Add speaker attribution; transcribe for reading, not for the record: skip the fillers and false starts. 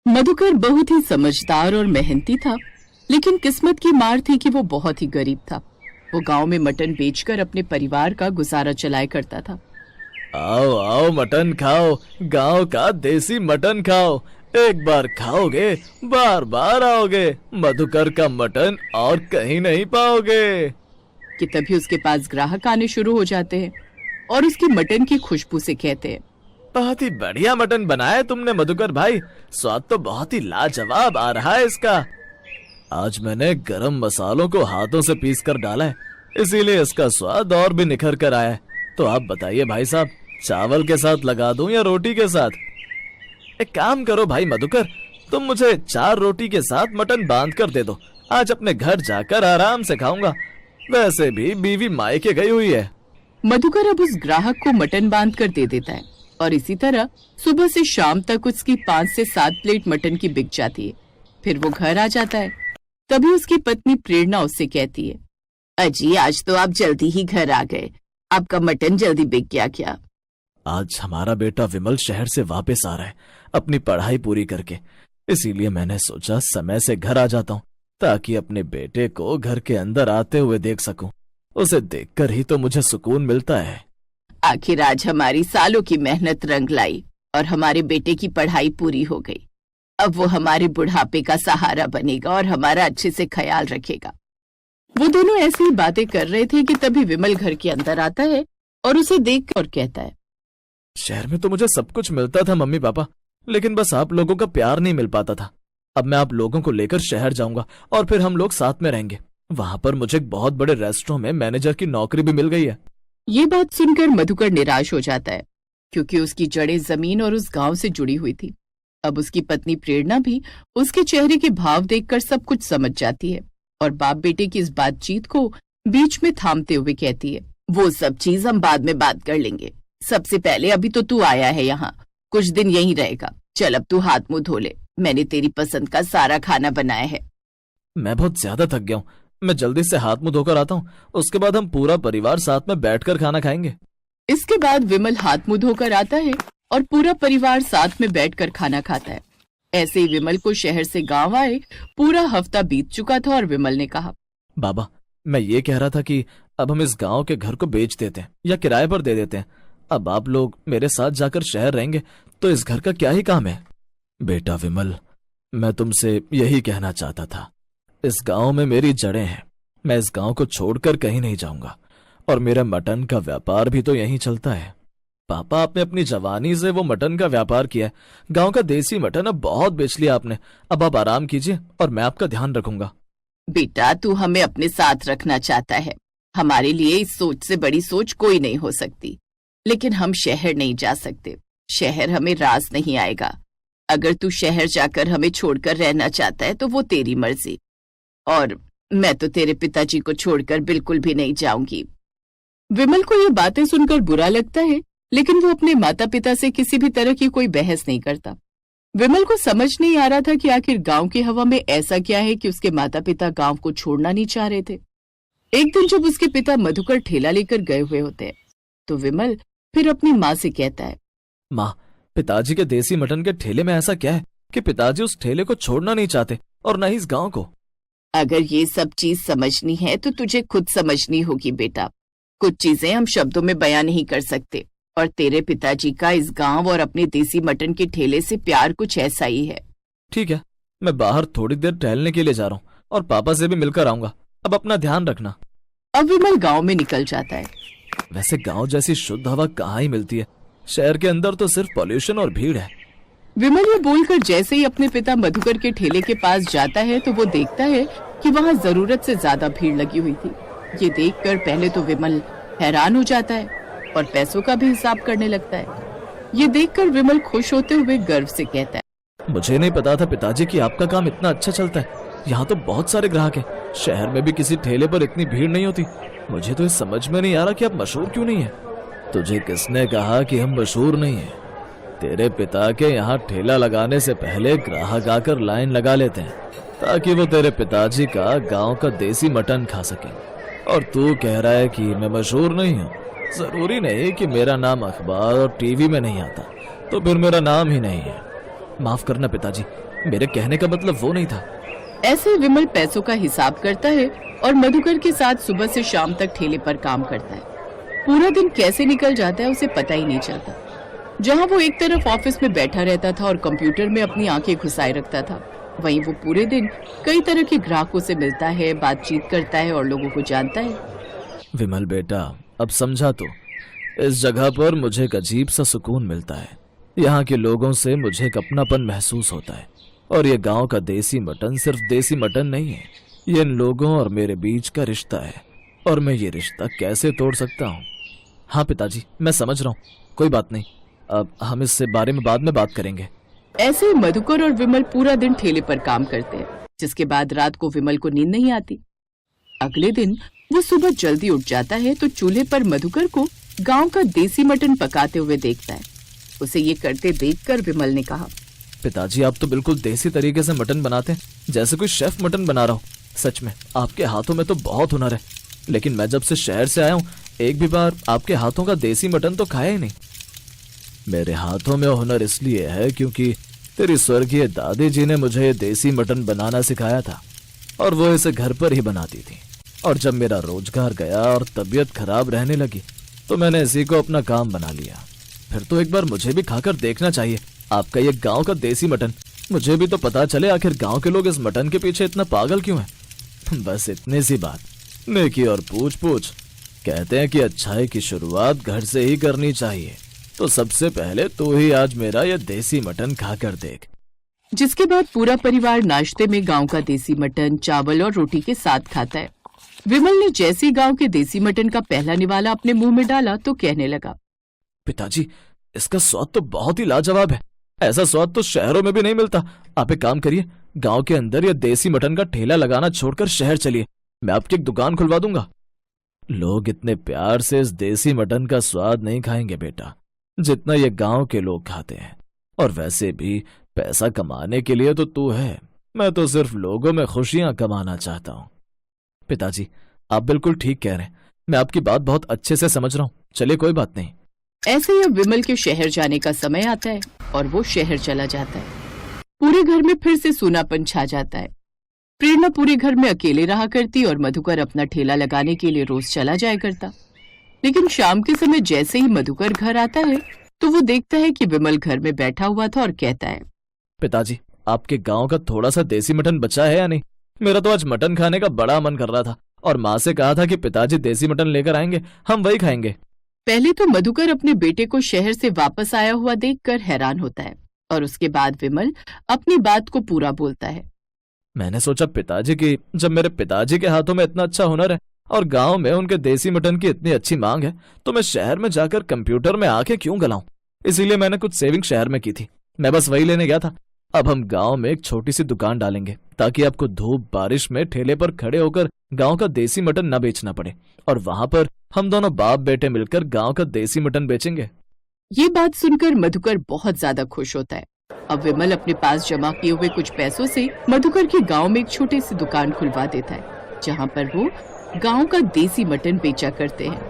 Speaker 1: मधुकर बहुत ही समझदार और मेहनती था, लेकिन किस्मत की मार थी कि वो बहुत ही गरीब था। वो गांव में मटन बेचकर अपने परिवार का गुजारा चलाया करता था।
Speaker 2: आओ आओ मटन खाओ, गांव का देसी मटन खाओ। एक बार खाओगे बार बार आओगे। मधुकर का मटन और कहीं नहीं पाओगे।
Speaker 1: कि तभी उसके पास ग्राहक आने शुरू हो जाते हैं और उसकी मटन की खुशबू से कहते हैं,
Speaker 2: बहुत ही बढ़िया मटन बनाया है तुमने मधुकर भाई। स्वाद तो बहुत ही लाजवाब आ रहा है इसका। आज मैंने गरम मसालों को हाथों से पीस कर डाला है, इसीलिए इसका स्वाद और भी निखर कर आया है। तो आप बताइए भाई साहब, चावल के साथ लगा दूं या रोटी के साथ? एक काम करो भाई मधुकर, तुम मुझे 4 रोटी के साथ मटन बांध कर दे दो। आज अपने घर जाकर आराम से खाऊंगा। वैसे भी बीवी मायके गई हुई है।
Speaker 1: मधुकर अब उस ग्राहक को मटन बांध कर दे देता है और इसी तरह सुबह से शाम तक उसकी 5 से 7 प्लेट मटन की बिक जाती है। फिर वो घर आ जाता है। तभी उसकी पत्नी प्रेरणा उससे कहती है, अजी आज तो आप जल्दी ही घर आ गए, आपका मटन जल्दी बिक गया क्या?
Speaker 2: आज हमारा बेटा विमल शहर से वापस आ रहा है अपनी पढ़ाई पूरी करके, इसीलिए मैंने सोचा समय से घर आ जाता हूँ ताकि अपने बेटे को घर के अंदर आते हुए देख सकूं। उसे देखकर ही तो मुझे सुकून मिलता है।
Speaker 1: आखिर आज हमारी सालों की मेहनत रंग लाई और हमारे बेटे की पढ़ाई पूरी हो गई। अब वो हमारे बुढ़ापे का सहारा बनेगा और हमारा अच्छे से ख्याल रखेगा। वो दोनों ऐसी ही बातें कर रहे थे कि तभी विमल घर के अंदर आता है और उसे देख कर कहता है,
Speaker 2: शहर में तो मुझे सब कुछ मिलता था मम्मी पापा, लेकिन बस आप लोगों का प्यार नहीं मिल पाता था। अब मैं आप लोगों को लेकर शहर जाऊंगा और फिर हम लोग साथ में रहेंगे। वहां पर मुझे एक बहुत बड़े रेस्टोरेंट में मैनेजर की नौकरी भी मिल गई है।
Speaker 1: ये बात सुनकर मधुकर निराश हो जाता है, क्योंकि उसकी जड़ें जमीन और उस गांव से जुड़ी हुई थी। अब उसकी पत्नी प्रेरणा भी उसके चेहरे के भाव देखकर सब कुछ समझ जाती है और बाप बेटे की इस बातचीत को बीच में थामते हुए कहती है, वो सब चीज हम बाद में बात कर लेंगे। सबसे पहले अभी तो तू आया है यहाँ, कुछ दिन यहीं रहेगा। चल अब तू हाथ मुंह धो ले, मैंने तेरी पसंद का सारा खाना बनाया है।
Speaker 2: मैं बहुत ज्यादा थक गया हूँ, मैं जल्दी से हाथ मुंह धोकर आता हूँ, उसके बाद हम पूरा परिवार साथ में बैठकर खाना खाएंगे।
Speaker 1: इसके बाद विमल हाथ मुंह धोकर आता है और पूरा परिवार साथ में बैठकर खाना खाता है। ऐसे ही विमल को शहर से गांव आए पूरा हफ्ता बीत चुका था और विमल ने कहा,
Speaker 2: बाबा मैं ये कह रहा था कि अब हम इस गांव के घर को बेच देते हैं या किराए पर दे देते हैं। अब आप लोग मेरे साथ जाकर शहर रहेंगे तो इस घर का क्या ही काम है। बेटा विमल, मैं तुमसे यही कहना चाहता था। इस गांव में मेरी जड़ें हैं, मैं इस गांव को छोड़कर कहीं नहीं जाऊंगा और मेरा मटन का व्यापार भी तो यहीं चलता है। पापा आपने अपनी जवानी से वो मटन का व्यापार किया है, गांव का देसी मटन अब बहुत बेच लिया आपने। अब आप आराम कीजिए और मैं आपका ध्यान रखूंगा।
Speaker 1: बेटा तू हमें अपने साथ रखना चाहता है, हमारे लिए इस सोच से बड़ी सोच कोई नहीं हो सकती। लेकिन हम शहर नहीं जा सकते, शहर हमें रास नहीं आएगा। अगर तू शहर जाकर हमें छोड़कर रहना चाहता है तो वो तेरी मर्जी, और मैं तो तेरे पिताजी को छोड़कर बिल्कुल भी नहीं जाऊंगी। विमल को ये बातें सुनकर बुरा लगता है, लेकिन वो अपने माता पिता से किसी भी तरह की कोई बहस नहीं करता। विमल को समझ नहीं आ रहा था कि आखिर गांव की हवा में ऐसा क्या है कि उसके माता पिता गांव को छोड़ना नहीं चाह रहे थे। एक दिन जब उसके पिता मधुकर ठेला लेकर गए हुए होते हैं तो विमल फिर अपनी माँ से कहता है,
Speaker 2: माँ, पिताजी के देसी मटन के ठेले में ऐसा क्या है कि पिताजी उस ठेले को छोड़ना नहीं चाहते और न ही इस गांव को?
Speaker 1: अगर ये सब चीज समझनी है तो तुझे खुद समझनी होगी बेटा। कुछ चीजें हम शब्दों में बयां नहीं कर सकते, और तेरे पिताजी का इस गांव और अपने देसी मटन के ठेले से प्यार कुछ ऐसा ही है।
Speaker 2: ठीक है, मैं बाहर थोड़ी देर टहलने के लिए जा रहा हूँ और पापा से भी मिलकर आऊंगा। अब अपना ध्यान रखना।
Speaker 1: अब विमल गांव में निकल जाता है।
Speaker 2: वैसे गांव जैसी शुद्ध हवा कहाँ ही मिलती है, शहर के अंदर तो सिर्फ पॉल्यूशन और भीड़ है।
Speaker 1: विमल ये बोलकर जैसे ही अपने पिता मधुकर के ठेले के पास जाता है तो वो देखता है कि वहाँ जरूरत से ज्यादा भीड़ लगी हुई थी। ये देखकर पहले तो विमल हैरान हो जाता है और पैसों का भी हिसाब करने लगता है। ये देखकर विमल खुश होते हुए गर्व से कहता है,
Speaker 2: मुझे नहीं पता था पिताजी कि आपका काम इतना अच्छा चलता है। यहाँ तो बहुत सारे ग्राहक हैं, शहर में भी किसी ठेले पर इतनी भीड़ नहीं होती। मुझे तो इस समझ में नहीं आ रहा कि आप मशहूर क्यों नहीं है। तुझे किसने कहा कि हम मशहूर नहीं हैं? तेरे पिता के यहाँ ठेला लगाने से पहले ग्राहक आकर लाइन लगा लेते हैं ताकि वो तेरे पिताजी का गांव का देसी मटन खा सके। और तू कह रहा है कि मैं मशहूर नहीं हूँ। जरूरी नहीं कि मेरा नाम अखबार और टीवी में नहीं आता तो फिर मेरा नाम ही नहीं है। माफ करना पिताजी, मेरे कहने का मतलब वो नहीं था।
Speaker 1: ऐसे विमल पैसों का हिसाब करता है और मधुकर के साथ सुबह से शाम तक ठेले पर काम करता है। पूरा दिन कैसे निकल जाता है उसे पता ही नहीं चलता। जहाँ वो एक तरफ ऑफिस में बैठा रहता था और कंप्यूटर में अपनी आंखें घुसाए रखता था, वहीं वो पूरे दिन कई तरह के ग्राहकों से मिलता है, बातचीत करता है और लोगों को जानता है।
Speaker 2: विमल बेटा, अब समझा तो। इस जगह पर मुझे एक अजीब सा सुकून मिलता है। यहाँ के लोगों से मुझे एक अपनापन महसूस होता है। और ये गांव का देसी मटन सिर्फ देसी मटन नहीं है, ये इन लोगों और मेरे बीच का रिश्ता है। और मैं ये रिश्ता कैसे तोड़ सकता हूँ? हाँ पिताजी, मैं समझ रहा हूँ, कोई बात नहीं। अब हम इस बारे में बाद में बात करेंगे।
Speaker 1: ऐसे ही मधुकर और विमल पूरा दिन ठेले पर काम करते हैं, जिसके बाद रात को विमल को नींद नहीं आती। अगले दिन वो सुबह जल्दी उठ जाता है तो चूल्हे पर मधुकर को गांव का देसी मटन पकाते हुए देखता है। उसे ये करते देखकर विमल ने कहा,
Speaker 2: पिताजी आप तो बिल्कुल देसी तरीके से मटन बनाते हैं, जैसे कोई शेफ मटन बना रहा हो। सच में आपके हाथों में तो बहुत हुनर है। लेकिन मैं जब से शहर से आया हूँ, एक भी बार आपके हाथों का देसी मटन तो खाया ही नहीं। मेरे हाथों में हुनर इसलिए है क्योंकि तेरी स्वर्गीय दादी जी ने मुझे ये देसी मटन बनाना सिखाया था और वो इसे घर पर ही बनाती थी। और जब मेरा रोजगार गया और तबीयत खराब रहने लगी तो मैंने इसी को अपना काम बना लिया। फिर तो एक बार मुझे भी खाकर देखना चाहिए आपका ये गांव का देसी मटन। मुझे भी तो पता चले आखिर गांव के लोग इस मटन के पीछे इतना पागल क्यों हैं। बस इतनी सी बात, नेकी और पूछ पूछ। कहते हैं कि अच्छाई की शुरुआत घर से ही करनी चाहिए, तो सबसे पहले तू ही आज मेरा ये देसी मटन खाकर देख।
Speaker 1: जिसके बाद पूरा परिवार नाश्ते में गांव का देसी मटन चावल और रोटी के साथ खाता है। विमल ने जैसे ही गांव के देसी मटन का पहला निवाला अपने मुंह में डाला तो कहने लगा,
Speaker 2: पिताजी इसका स्वाद तो बहुत ही लाजवाब है। ऐसा स्वाद तो शहरों में भी नहीं मिलता। आप एक काम करिए, गांव के अंदर ये देसी मटन का ठेला लगाना छोड़कर शहर चलिए, मैं आपकी एक दुकान खुलवा दूंगा। लोग इतने प्यार से इस देसी मटन का स्वाद नहीं खाएंगे बेटा, जितना ये गांव के लोग खाते हैं। और वैसे भी पैसा कमाने के लिए तो तू है, मैं तो सिर्फ लोगों में खुशियां कमाना चाहता हूँ। पिताजी आप बिल्कुल ठीक कह रहे हैं, मैं आपकी बात बहुत अच्छे से समझ रहा हूँ। चलिए कोई बात नहीं।
Speaker 1: ऐसे ही अब विमल के शहर जाने का समय आता है और वो शहर चला जाता है। पूरे घर में फिर से सूनापन छा जाता है। प्रेरणा पूरे घर में अकेले रहा करती और मधुकर अपना ठेला लगाने के लिए रोज चला जाया करता। लेकिन शाम के समय जैसे ही मधुकर घर आता है तो वो देखता है कि विमल घर में बैठा हुआ था और कहता है,
Speaker 2: पिताजी आपके गांव का थोड़ा सा देसी मटन बचा है या नहीं? मेरा तो आज मटन खाने का बड़ा मन कर रहा था और माँ से कहा था कि पिताजी देसी मटन लेकर आएंगे, हम वही खाएंगे।
Speaker 1: पहले तो मधुकर अपने बेटे को शहर से वापस आया हुआ देखकर हैरान होता है और उसके बाद विमल अपनी बात को पूरा बोलता है।
Speaker 2: मैंने सोचा पिताजी कि जब मेरे पिताजी के हाथों में इतना अच्छा हुनर है और गांव में उनके देसी मटन की इतनी अच्छी मांग है तो मैं शहर में जाकर कंप्यूटर में आके क्यों गलाऊं। इसीलिए मैंने कुछ सेविंग शहर में की थी, मैं बस वही लेने गया था। अब हम गांव में एक छोटी सी दुकान डालेंगे ताकि आपको धूप बारिश में ठेले पर खड़े होकर गांव का देसी मटन न बेचना पड़े, और वहां पर हम दोनों बाप बेटे मिलकर गांव का देसी मटन बेचेंगे।
Speaker 1: ये बात सुनकर मधुकर बहुत ज्यादा खुश होता है। अब विमल अपने पास जमा किए हुए कुछ पैसों से मधुकर के गांव में एक छोटी सी दुकान खुलवा देता है, जहां पर वो गांव का देसी मटन बेचा करते हैं।